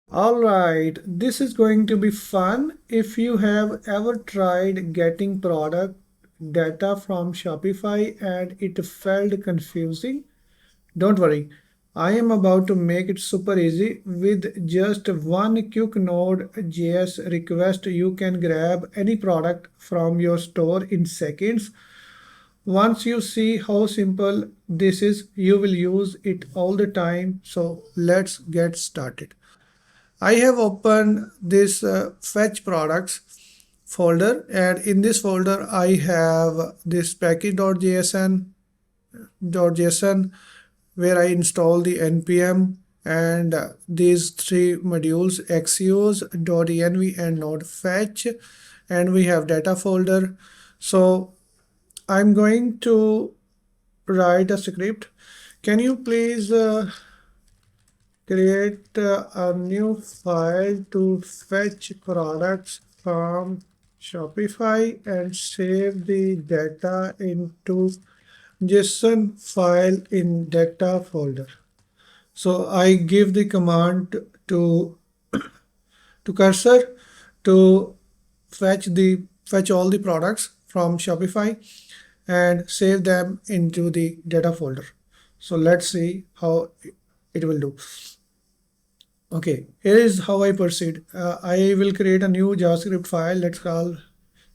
All right, this is going to be fun. If you have ever tried getting product data from Shopify and it felt confusing, don't worry. I am about to make it super easy. With just one quick Node.js request, you can grab any product from your store in seconds. Once you see how simple this is, you will use it all the time. So let's get started. I have opened this fetch products folder, and in this folder I have this package.json where I install the npm and these three modules axios.env and node fetch, and we have data folder. So I'm going to write a script. Can you please create a new file to fetch products from Shopify and save the data into JSON file in data folder? So I give the command to cursor to fetch all the products from Shopify and save them into the data folder. So let's see how it will do. Okay, here is how I proceed. I will create a new JavaScript file. Let's call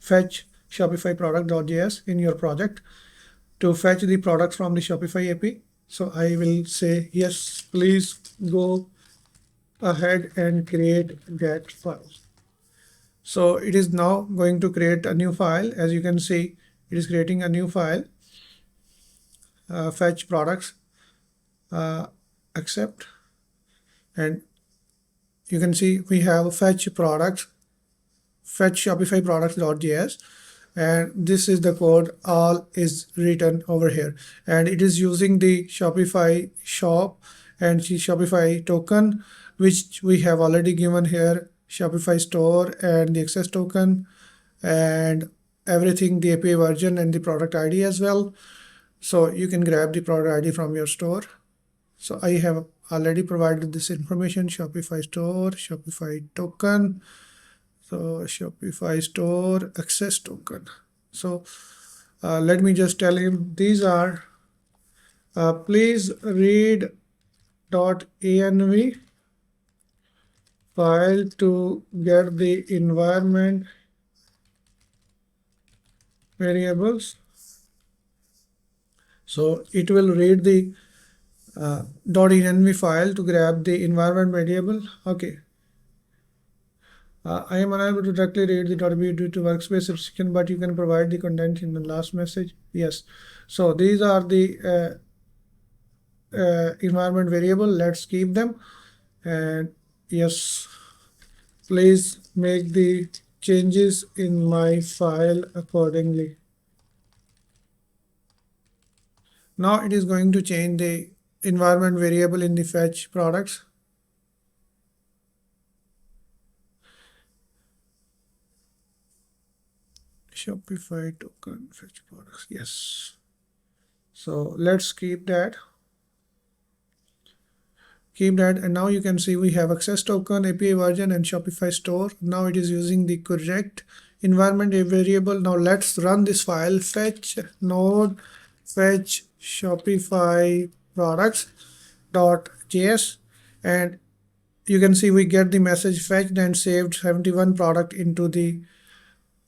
fetch Shopify product.js in your project to fetch the products from the Shopify API. So I will say, yes, please go ahead and create that file. So it is now going to create a new file. As you can see, it is creating a new file, fetch products, accept, and you can see we have fetch products, fetch Shopify products.js, and this is the code all is written over here, and it is using the Shopify shop and the Shopify token, which we have already given here, Shopify store and the access token and everything, the API version and the product ID as well. So you can grab the product ID from your store. So I have already provided this information: Shopify store, Shopify token, so Shopify store access token. So let me just tell him these are please read .env file to get the environment variables. So it will read the .env file to grab the environment variable. Okay. I am unable to directly read the .env due to workspace restriction, but you can provide the content in the last message. Yes. So these are the environment variable. Let's keep them. And yes, please make the changes in my file accordingly. Now it is going to change the environment variable in the fetch products. Shopify token fetch products. Yes. So let's keep that. And now you can see we have access token, API version and Shopify store. Now it is using the correct environment variable. Now let's run this file, fetch node fetch Shopify products.js, and you can see we get the message fetched and saved 71 product into the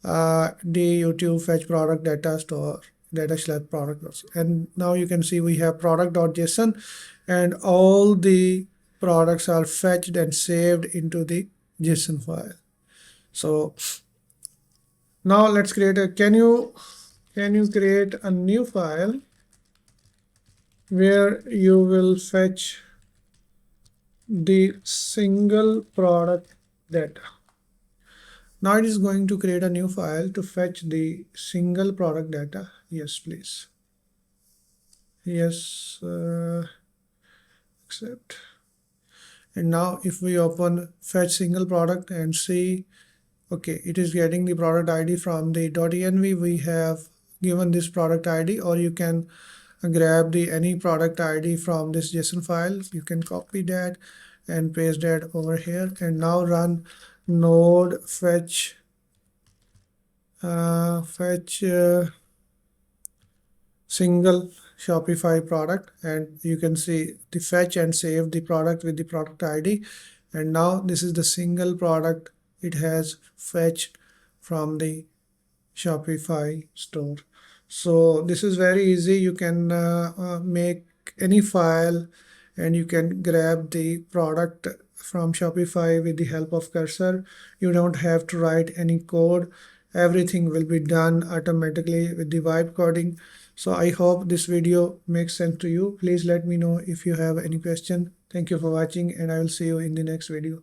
DU2 fetch product data store data/product. And now you can see we have product.json and all the products are fetched and saved into the JSON file. So now let's create a, can you create a new file where you will fetch the single product data? Now it is going to create a new file to fetch the single product data. Yes, please. Yes, accept. And now if we open fetch single product and see, okay, it is getting the product ID from the .env. We have given this product ID, or you can grab the any product ID from this JSON file. You can copy that and paste that over here, and now run node fetch single Shopify product, and you can see the fetch and save the product with the product ID. And now this is the single product it has fetched from the Shopify store. So this is very easy. You can make any file and you can grab the product from Shopify with the help of cursor. You don't have to write any code. Everything will be done automatically with the vibe coding. So I hope this video makes sense to you. Please let me know if you have any question. Thank you for watching, and I will see you in the next video.